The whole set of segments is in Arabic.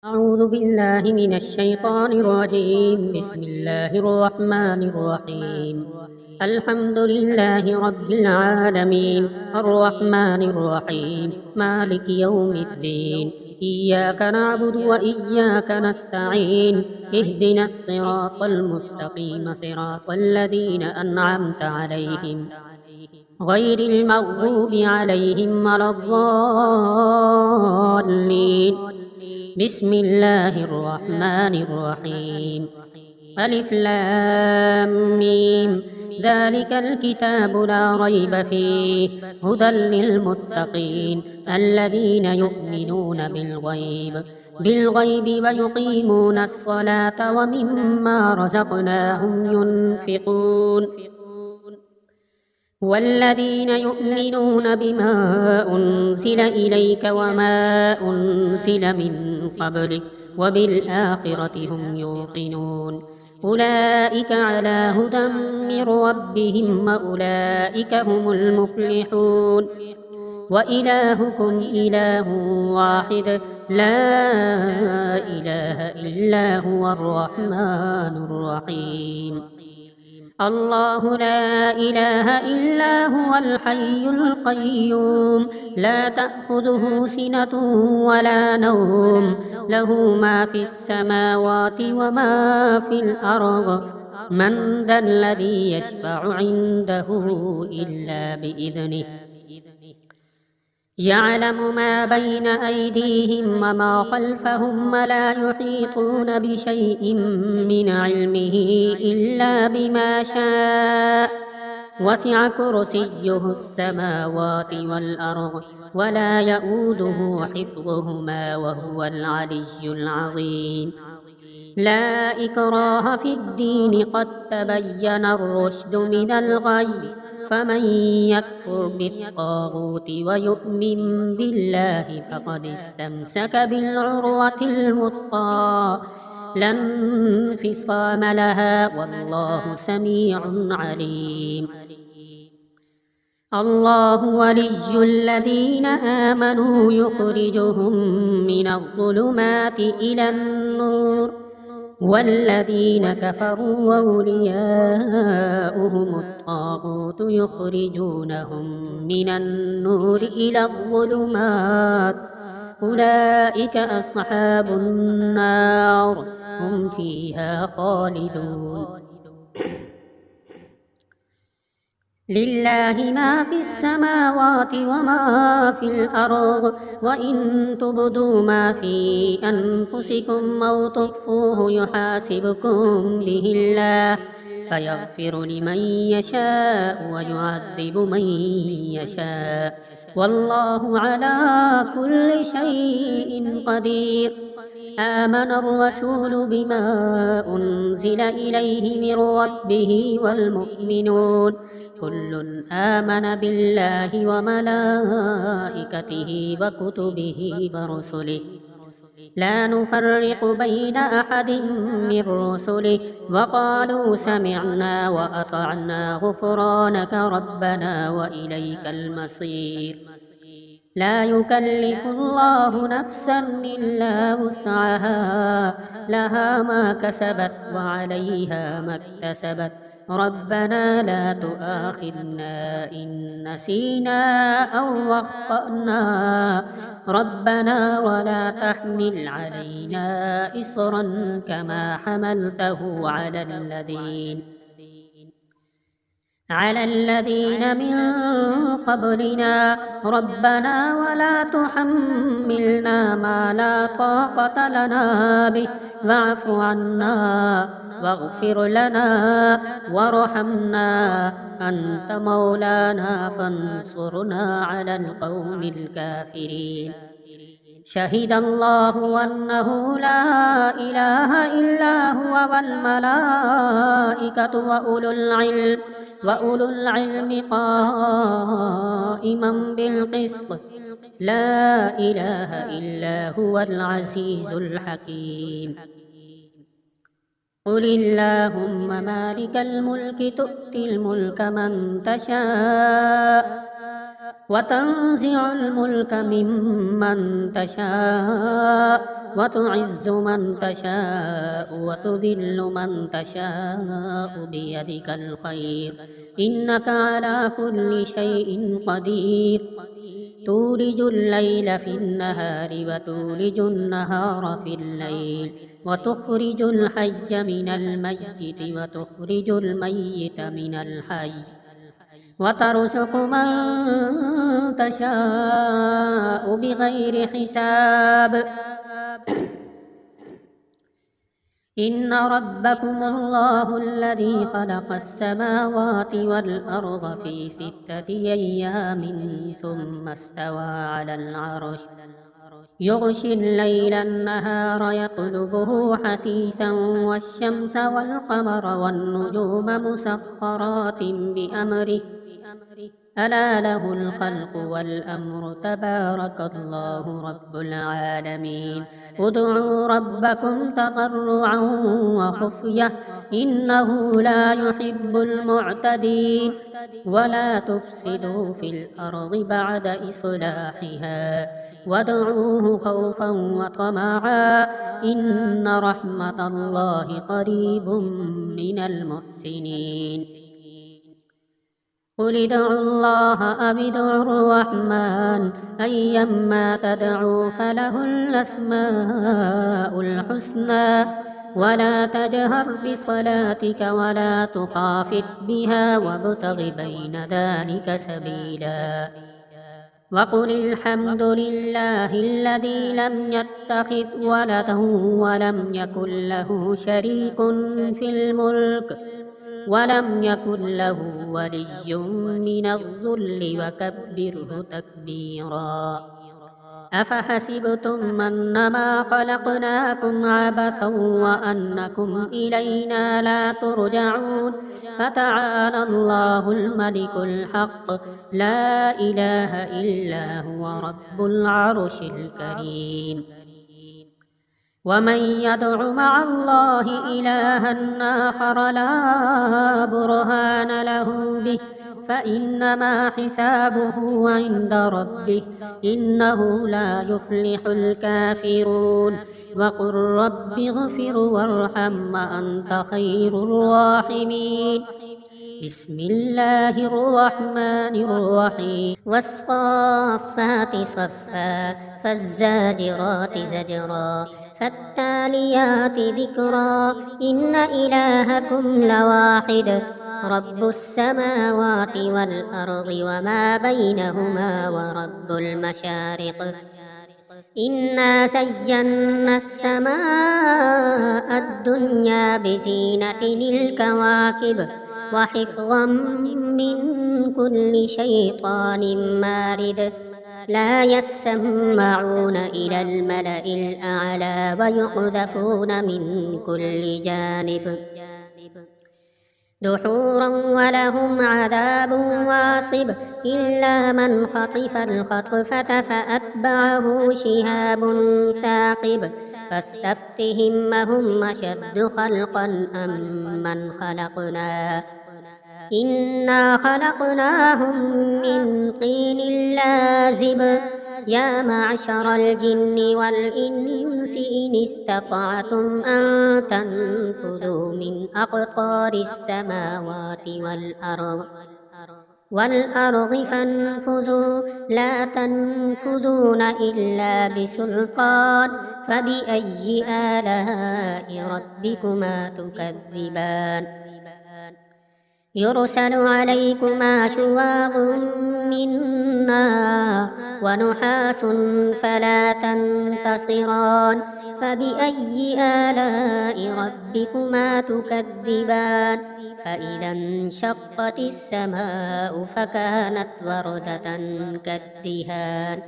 أعوذ بالله من الشيطان الرجيم. بسم الله الرحمن الرحيم. الحمد لله رب العالمين، الرحمن الرحيم، مالك يوم الدين. إياك نعبد وإياك نستعين. اهدنا الصراط المستقيم، صراط الذين أنعمت عليهم غير المغضوب عليهم ولا الضالين. بسم الله الرحمن الرحيم. ألف لام ميم. ذلك الكتاب لا ريب فيه هدى للمتقين الذين يؤمنون بالغيب ويقيمون الصلاة ومما رزقناهم ينفقون والذين يؤمنون بما أنزل إليك وما أنزل من قبلك وبالآخرة هم يوقنون. أولئك على هدى من ربهم وأولئك هم المفلحون. وإلهكم إله واحد لا إله إلا هو الرحمن الرحيم. الله لا إله إلا هو الحي القيوم، لا تأخذه سنة ولا نوم، له ما في السماوات وما في الأرض. من ذا الذي يشفع عنده إلا بإذنه؟ يعلم ما بين أيديهم وما خلفهم ولا يحيطون بشيء من علمه إلا بما شاء. وسع كرسيه السماوات والأرض ولا يؤوده حفظهما وهو العلي العظيم. لا إكراه في الدين، قد تبين الرشد من الغي. فمن يكفر بالطاغوت ويؤمن بالله فقد استمسك بالعروة الوثقى لا انفصام لها، والله سميع عليم. الله ولي الذين آمنوا يخرجهم من الظلمات إلى النور، والذين كفروا أولياؤهم الطاغوت يخرجونهم من النور إلى الظلمات. أولئك أصحاب النار، هم فيها خالدون. لله ما في السماوات وما في الأرض، وإن تبدوا ما في أنفسكم أو تخفوه يحاسبكم به الله، فيغفر لمن يشاء ويعذب من يشاء، والله على كل شيء قدير. آمن الرسول بما أنزل إليه من ربه والمؤمنون كل آمن بالله وملائكته وكتبه ورسله لا نفرق بين أحد من رسله، وقالوا سمعنا وأطعنا غفرانك ربنا وإليك المصير. لا يكلف الله نفسا إلا وسعها، لها ما كسبت وعليها ما اكتسبت. ربنا لا تؤاخذنا إن نسينا أو أخطأنا، ربنا ولا تحمل علينا إصرا كما حملته على الذين من قبلنا. ربنا ولا تحملنا ما لا طاقة لنا به، واعف عنا واغفر لنا وارحمنا، أنت مولانا فانصرنا على القوم الكافرين. شهد الله أنه لا إله إلا هو والملائكة وأولو العلم قائما بالقسط، لا إله إلا هو العزيز الحكيم. قل اللهم مالك الملك تؤتي الملك من تشاء وتنزع الملك ممن تشاء وتعز من تشاء وتذل من تشاء بيدك الخير إنك على كل شيء قدير تولج الليل في النهار وتولج النهار في الليل وتخرج الحي من الميت وتخرج الميت من الحي وترزق من تشاء بغير حساب إن ربكم الله الذي خلق السماوات والأرض في 6 أيام ثم استوى على العرش يغشي الليل النهار يطلبه حثيثا والشمس والقمر والنجوم مسخرات بأمره ألا له الخلق والأمر تبارك الله رب العالمين ادعوا ربكم تضرعا وخفية إنه لا يحب المعتدين ولا تفسدوا في الأرض بعد إصلاحها وادعوه خوفا وطمعا إن رحمة الله قريب من المحسنين قل ادعوا الله أو ادعوا الرحمن أيما تدعوا فله الأسماء الحسنى ولا تجهر بصلاتك ولا تخافت بها وابتغ بين ذلك سبيلا وقل الحمد لله الذي لم يتخذ ولدا ولم يكن له شريك في الملك ولم يكن له ولي من الذل وكبره تكبيرا أفحسبتم أنما خلقناكم عبثا وأنكم إلينا لا ترجعون فتعالى الله الملك الحق لا إله إلا هو رب العرش الكريم ومن يدع مع الله إلها آخر لا برهان له به فإنما حسابه عند ربه إنه لا يفلح الكافرون وقل رب اغفر وارحم وأنت خير الراحمين بسم الله الرحمن الرحيم والصافات صفا فالزاجرات زجرا فالتاليات ذكرا إن إلهكم لواحد رب السماوات والأرض وما بينهما ورب المشارق إنا زينا السماء الدنيا بزينة الكواكب وحفظا من كل شيطان مارد لا يسمعون إلى الملأ الأعلى ويقذفون من كل جانب دحورا ولهم عذاب واصب إلا من خطف الخطفة فأتبعه شهاب ثاقب فاستفتهم أهم أشد خلقا أم من خلقنا إنا خلقناهم من طين لازب يا معشر الجن والإنس إن استطعتم أن تنفذوا من أقطار السماوات والأرض فانفذوا لا تنفذون إلا بسلطان فبأي آلاء ربكما تكذبان يرسل عليكما شواظ من نار ونحاس فلا تنتصران فبأي آلاء ربكما تكذبان فإذا انشقت السماء فكانت وردة كالدهان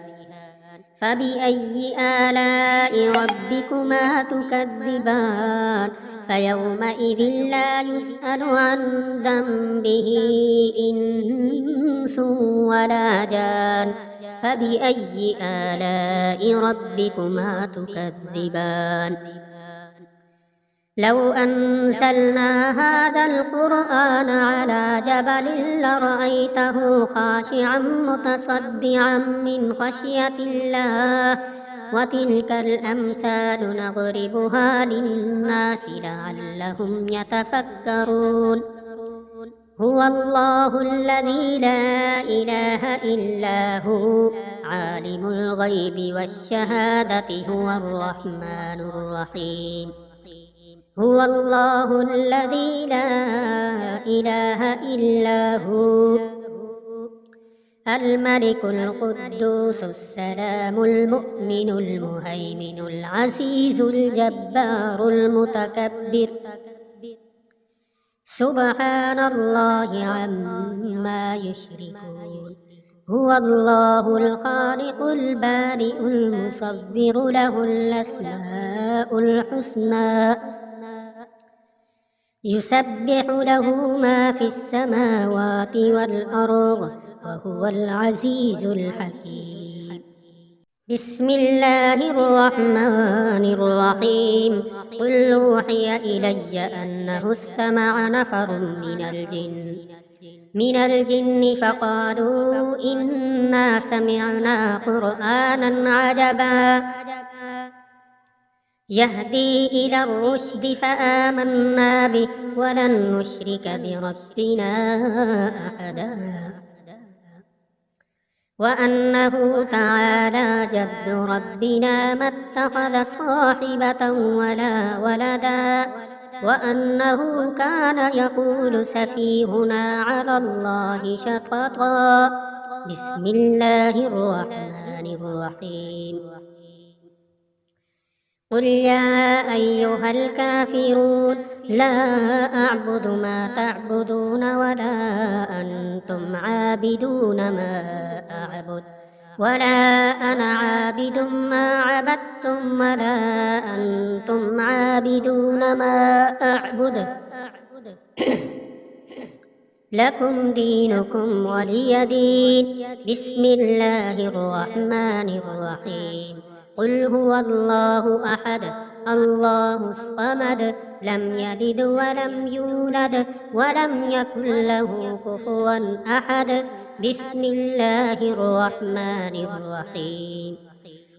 فبأي آلاء ربكما تكذبان فيومئذ لا يسأل عن ذنبه إنس ولا جان فبأي آلاء ربكما تكذبان لو أنزلنا هذا القرآن على جبل لرأيته خاشعا متصدعا من خشية الله وتلك الأمثال نضربها للناس لعلهم يتفكرون هو الله الذي لا إله إلا هو عالم الغيب والشهادة هو الرحمن الرحيم هو الله الذي لا إله إلا هو الملك القدوس السلام المؤمن المهيمن العزيز الجبار المتكبر سبحان الله عما يشركون هو الله الخالق البارئ المصور له الأسماء الحسنى يسبح له ما في السماوات والأرض وهو العزيز الحكيم بسم الله الرحمن الرحيم قل أوحي إلي أنه استمع نفر من الجن فقالوا إنا سمعنا قرآنا عجبا يهدي إلى الرشد فآمنا به ولن نشرك بربنا أحدا وأنه تعالى جد ربنا ما اتخذ صاحبة ولا ولدا وأنه كان يقول سفيهنا على الله شططا بسم الله الرحمن الرحيم قل يا أيها الكافرون لا أعبد ما تعبدون ولا أنتم عابدون ما أعبد ولا أنا عابد ما عبدتم ولا أنتم عابدون ما أعبد لكم دينكم ولي دين بسم الله الرحمن الرحيم قل هو الله أحد الله الصمد لم يلد ولم يولد ولم يكن له كفوا أحد بسم الله الرحمن الرحيم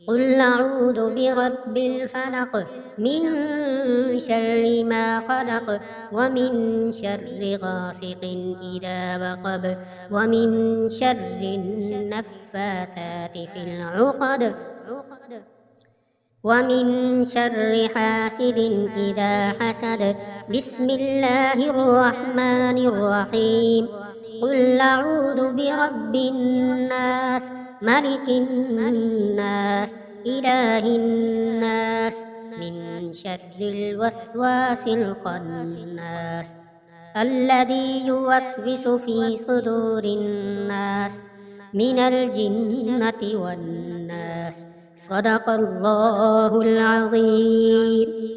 قل أعوذ برب الفلق من شر ما خلق ومن شر غاسق إذا وقب ومن شر النفاثات في العقد ومن شر حاسد إذا حسد بسم الله الرحمن الرحيم قل أعوذ برب الناس ملك الناس إله الناس من شر الوسواس الخناس الذي يوسوس في صدور الناس من الجنة والناس صدق الله العظيم.